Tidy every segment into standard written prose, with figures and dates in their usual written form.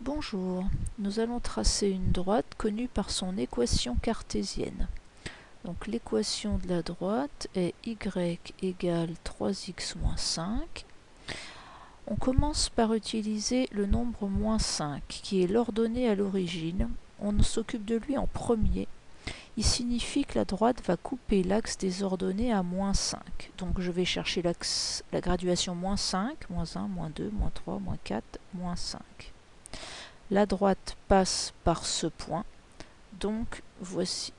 Bonjour, nous allons tracer une droite connue par son équation cartésienne. Donc l'équation de la droite est y égale 3x moins 5. On commence par utiliser le nombre moins 5 qui est l'ordonnée à l'origine. On s'occupe de lui en premier. Il signifie que la droite va couper l'axe des ordonnées à moins 5. Donc je vais chercher la graduation moins 5, moins 1, moins 2, moins 3, moins 4, moins 5. La droite passe par ce point, donc voici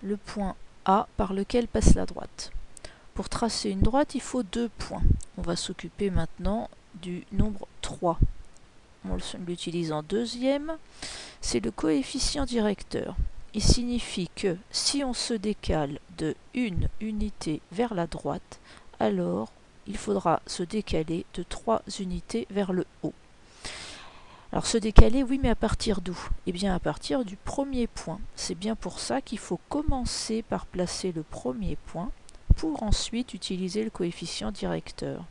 le point A par lequel passe la droite. Pour tracer une droite, il faut deux points. On va s'occuper maintenant du nombre 3. On l'utilise en deuxième. C'est le coefficient directeur. Il signifie que si on se décale de une unité vers la droite, alors il faudra se décaler de 3 unités vers le haut. Alors se décaler, oui, mais à partir d'où? Eh bien à partir du premier point. C'est bien pour ça qu'il faut commencer par placer le premier point pour ensuite utiliser le coefficient directeur.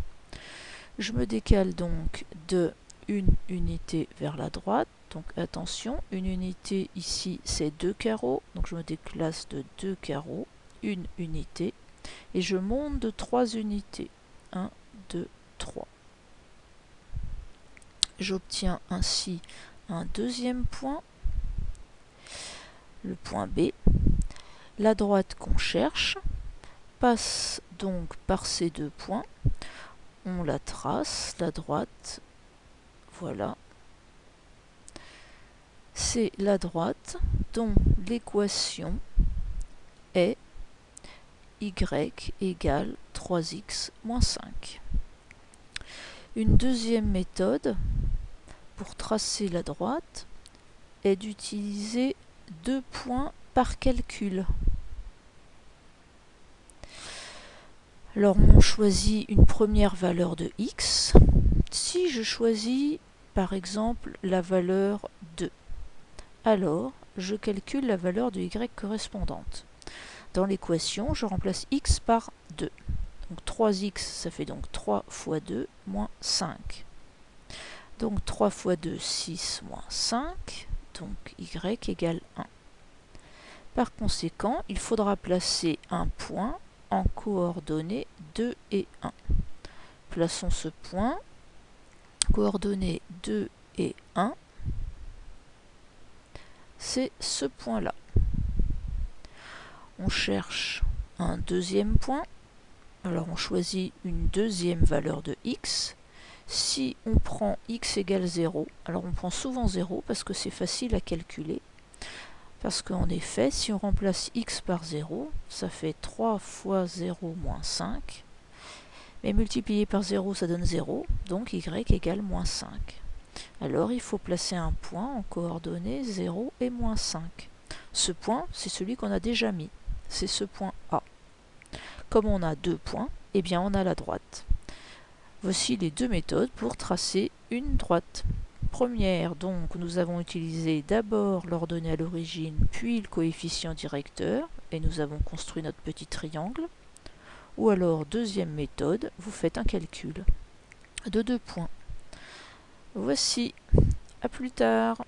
Je me décale donc de une unité vers la droite. Donc attention, une unité ici c'est 2 carreaux. Donc je me déplace de 2 carreaux, une unité. Et je monte de 3 unités. 1, 2, 3. J'obtiens ainsi un deuxième point, le point B. La droite qu'on cherche passe donc par ces deux points. On la trace, la droite, voilà. C'est la droite dont l'équation est y égale 3x moins 5. Une deuxième méthode pour tracer la droite est d'utiliser deux points par calcul. Alors on choisit une première valeur de x. Si je choisis par exemple la valeur 2, alors je calcule la valeur de y correspondante. Dans l'équation, je remplace x par 2. Donc 3x, ça fait donc 3 fois 2 moins 5. Donc 3 fois 2, 6 moins 5. Donc y égale 1. Par conséquent, il faudra placer un point en coordonnées 2 et 1. Plaçons ce point, coordonnées 2 et 1, c'est ce point-là. On cherche un deuxième point, alors on choisit une deuxième valeur de x. Si on prend x égale 0, alors on prend souvent 0 parce que c'est facile à calculer. Parce qu'en effet, si on remplace x par 0, ça fait 3 fois 0 moins 5. Mais multiplié par 0, ça donne 0, donc y égale moins 5. Alors il faut placer un point en coordonnées 0 et moins 5. Ce point, c'est celui qu'on a déjà mis. C'est ce point A. Comme on a deux points, eh bien on a la droite. Voici les deux méthodes pour tracer une droite. Première, donc, nous avons utilisé d'abord l'ordonnée à l'origine, puis le coefficient directeur, et nous avons construit notre petit triangle. Ou alors, deuxième méthode, vous faites un calcul de deux points. Voici, à plus tard.